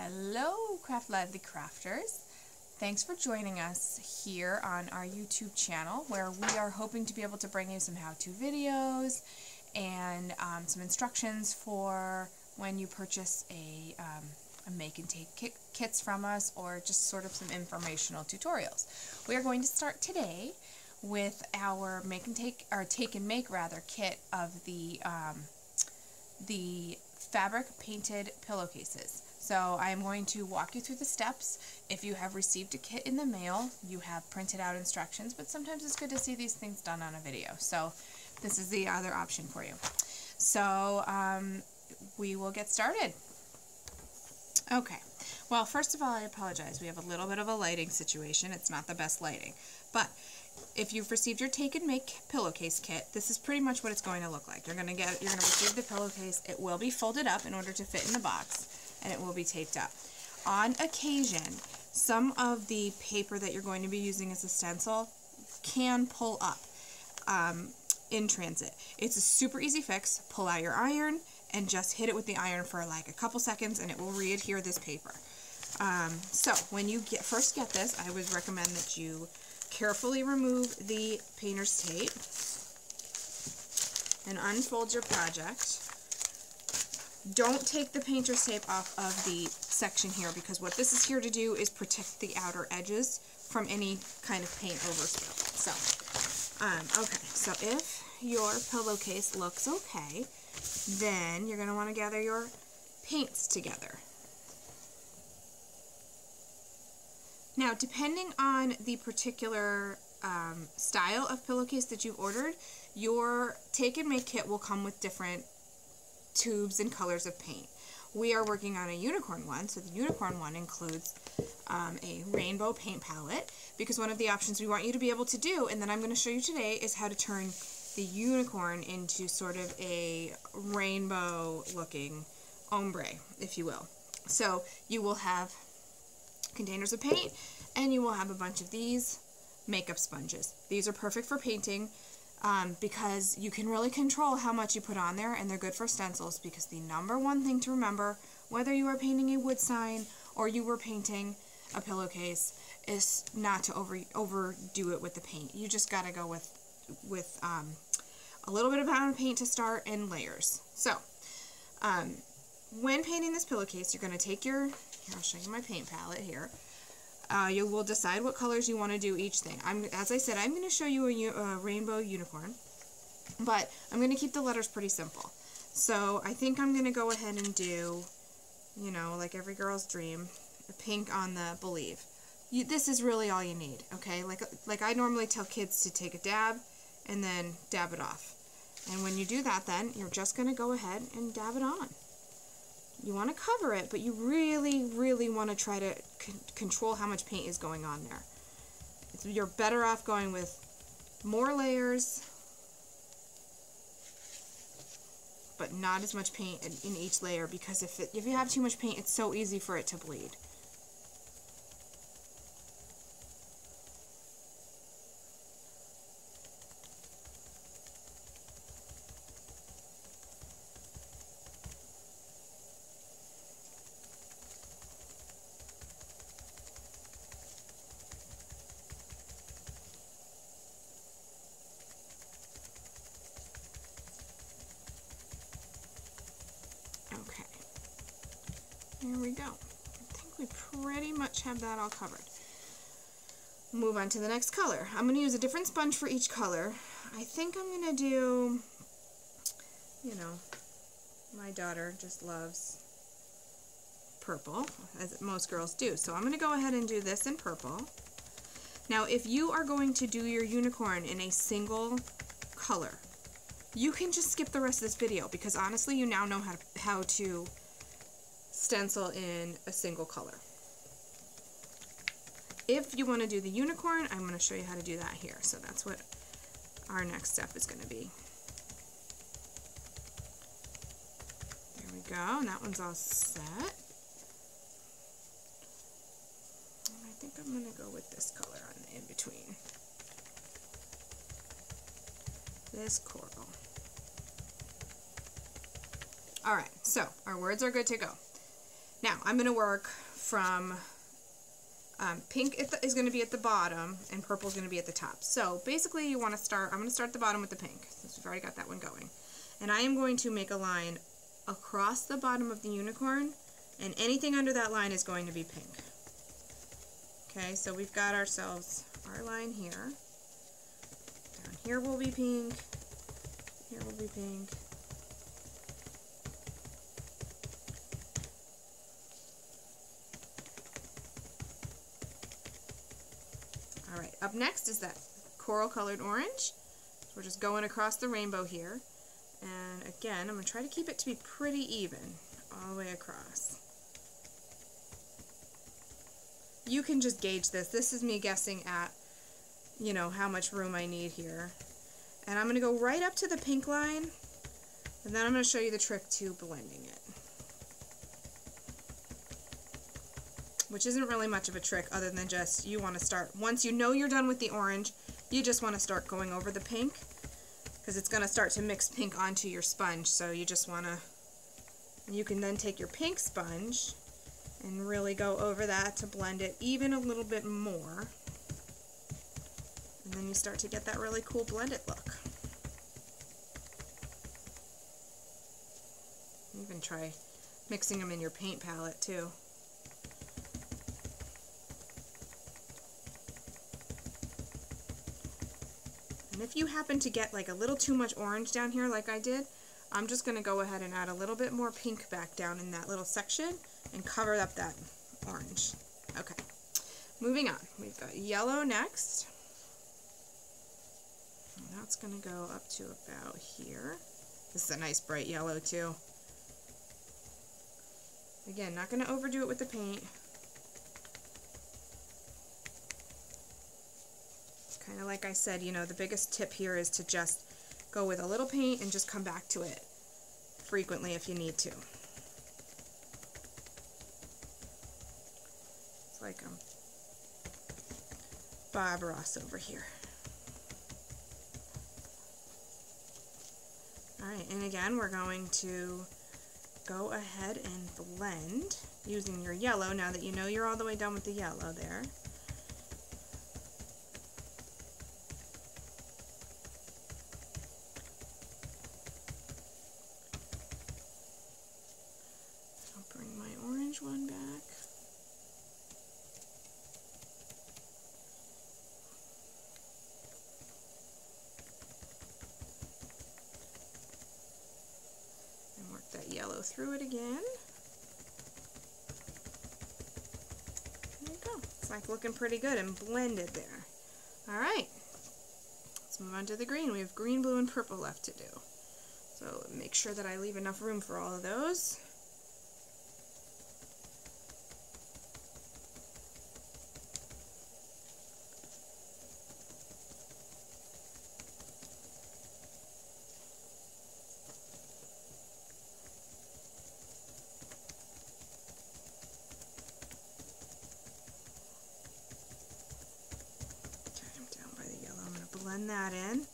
Hello, Craft Lively Crafters. Thanks for joining us here on our YouTube channel, where we are hoping to be able to bring you some how-to videos and some instructions for when you purchase a make and take kits from us, or just sort of some informational tutorials. We are going to start today with our take and make kit of the fabric painted pillowcases. So I am going to walk you through the steps. If you have received a kit in the mail, you have printed out instructions, but sometimes it's good to see these things done on a video. So this is the other option for you. So we will get started. Okay. Well, first of all, I apologize. We have a little bit of a lighting situation. It's not the best lighting. But if you've received your take and make pillowcase kit, this is pretty much what it's going to look like. You're going to receive the pillowcase. It will be folded up in order to fit in the box, and it will be taped up. On occasion, some of the paper that you're going to be using as a stencil can pull up in transit. It's a super easy fix. Pull out your iron and just hit it with the iron for like a couple seconds, and it will re-adhere this paper. So when you first get this, I would recommend that you carefully remove the painter's tape and unfold your project. Don't take the painter's tape off of the section here, because what this is here to do is protect the outer edges from any kind of paint overspill. So, okay, so if your pillowcase looks okay, then you're going to want to gather your paints together. Now, depending on the particular style of pillowcase that you've ordered, your take and make kit will come with different tubes and colors of paint. We are working on a unicorn one, so the unicorn one includes a rainbow paint palette, because one of the options we want you to be able to do, and that I'm going to show you today, is how to turn the unicorn into sort of a rainbow looking ombre, if you will. So you will have containers of paint, and you will have a bunch of these makeup sponges. These are perfect for painting because you can really control how much you put on there, and they're good for stencils, because the number one thing to remember, whether you are painting a wood sign or you were painting a pillowcase, is not to overdo it with the paint. You just got to go with a little bit of amount of paint to start, and layers. So when painting this pillowcase, you're going to take your, here, I'll show you my paint palette here. You will decide what colors you want to do each thing. As I said, I'm going to show you a rainbow unicorn, but I'm going to keep the letters pretty simple. So I think I'm going to go ahead and do, you know, like every girl's dream, a pink on the believe. This is really all you need, okay? Like I normally tell kids to take a dab and then dab it off. And when you do that, then you're just going to go ahead and dab it on. You want to cover it, but you really, really want to try to control how much paint is going on there. You're better off going with more layers, but not as much paint in each layer, because if you have too much paint, it's so easy for it to bleed. Okay, there we go. I think we pretty much have that all covered. Move on to the next color. I'm going to use a different sponge for each color. I think I'm going to do, you know, my daughter just loves purple, as most girls do. So I'm going to go ahead and do this in purple. Now, if you are going to do your unicorn in a single color, you can just skip the rest of this video, because honestly, you now know how to stencil in a single color. If you want to do the unicorn, I'm going to show you how to do that here. So that's what our next step is going to be. There we go, and that one's all set. And I think I'm going to go with this color on the in-between. This coral. Alright, so our words are good to go. Now, I'm going to work from pink is going to be at the bottom and purple is going to be at the top. So basically you want to start, I'm going to start at the bottom with the pink since we've already got that one going. And I am going to make a line across the bottom of the unicorn, and anything under that line is going to be pink. Okay, so we've got ourselves our line here. Down here will be pink. Here will be pink. Alright, up next is that coral colored orange. So we're just going across the rainbow here. And again, I'm going to try to keep it to be pretty even all the way across. You can just gauge this. This is me guessing at, you know, how much room I need here. And I'm going to go right up to the pink line, and then I'm going to show you the trick to blending it. Which isn't really much of a trick other than just you want to start, once you know you're done with the orange, you just want to start going over the pink, because it's going to start to mix pink onto your sponge. So you just want to, you can then take your pink sponge and really go over that to blend it even a little bit more. And then you start to get that really cool blended look. Even try mixing them in your paint palette too. And if you happen to get like a little too much orange down here like I did, I'm just going to go ahead and add a little bit more pink back down in that little section and cover up that orange. Okay, moving on. We've got yellow next. And that's going to go up to about here. This is a nice bright yellow too. Again, not going to overdo it with the paint. Kind of like I said, you know, the biggest tip here is to just go with a little paint and just come back to it frequently if you need to. It's like Bob Ross over here. Alright, and again, we're going to go ahead and blend using your yellow now that you know you're all the way done with the yellow there. One back. And work that yellow through it again. There you go. It's like looking pretty good and blended there. Alright. Let's move on to the green. We have green, blue, and purple left to do. So make sure that I leave enough room for all of those. Blend that in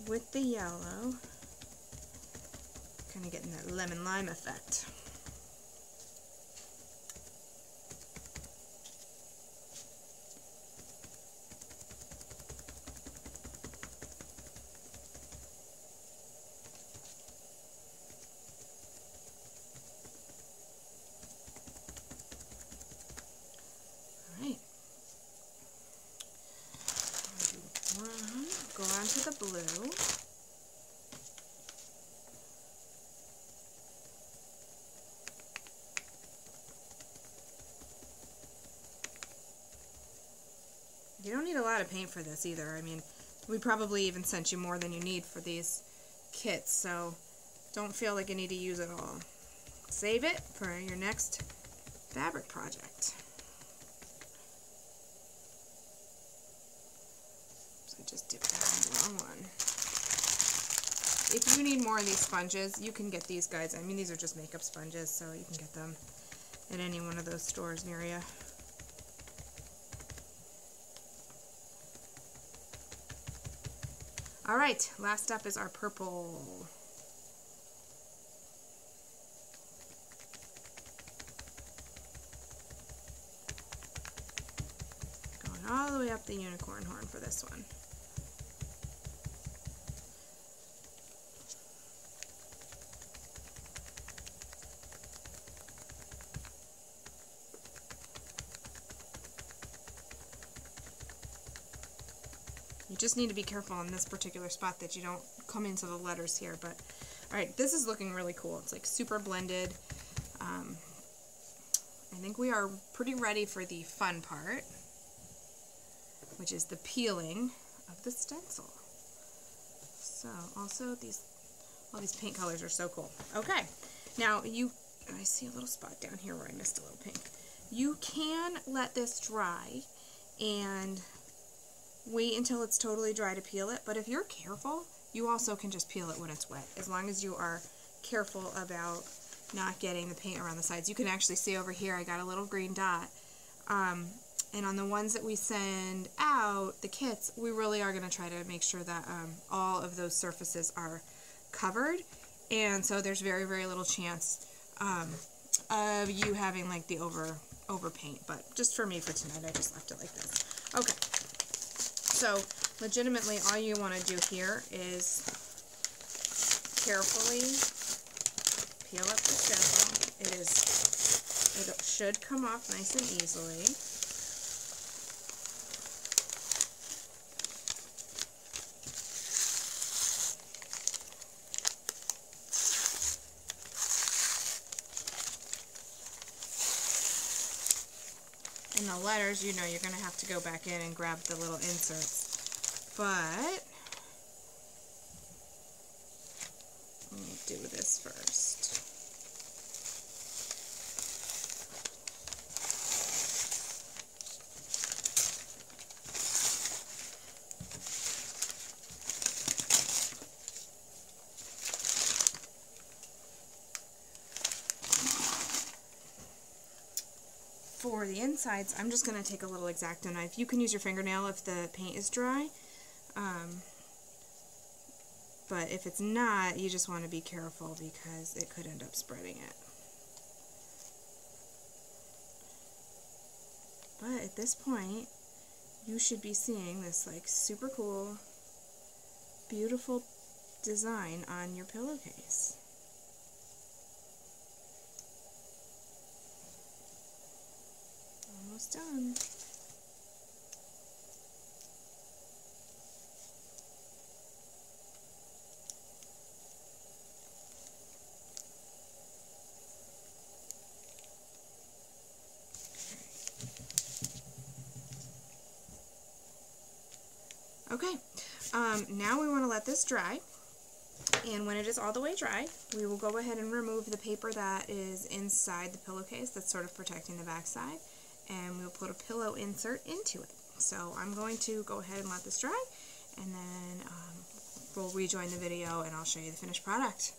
with the yellow, kind of getting that lemon lime effect. Go on to the blue. You don't need a lot of paint for this either. I mean, we probably even sent you more than you need for these kits, so don't feel like you need to use it all. Save it for your next fabric project. I just dipped that in the wrong one. If you need more of these sponges, you can get these guys. I mean, these are just makeup sponges, so you can get them at any one of those stores near you. Alright, last up is our purple. all the way up the unicorn horn for this one. You just need to be careful in this particular spot that you don't come into the letters here, but alright, this is looking really cool. It's like super blended. I think we are pretty ready for the fun part, which is the peeling of the stencil. So, also all these paint colors are so cool. Okay, now I see a little spot down here where I missed a little pink. You can let this dry and wait until it's totally dry to peel it, but if you're careful, you also can just peel it when it's wet, as long as you are careful about not getting the paint around the sides. You can actually see over here I got a little green dot, and on the ones that we send out, the kits, we really are going to try to make sure that all of those surfaces are covered, and so there's very, very little chance of you having like the over paint, but just for me for tonight, I just left it like this. Okay, so legitimately all you want to do here is carefully peel up the stencil. It should come off nice and easily. And the letters, you know, you're going to have to go back in and grab the little inserts. But let me do this first. For the insides, I'm just going to take a little X-Acto knife. You can use your fingernail if the paint is dry, but if it's not, you just want to be careful because it could end up spreading it. But at this point, you should be seeing this like super cool, beautiful design on your pillowcase. Almost done. Okay, now we want to let this dry, and when it is all the way dry, we will go ahead and remove the paper that is inside the pillowcase that's sort of protecting the back side, and we'll put a pillow insert into it. So I'm going to go ahead and let this dry, and then we'll rejoin the video and I'll show you the finished product.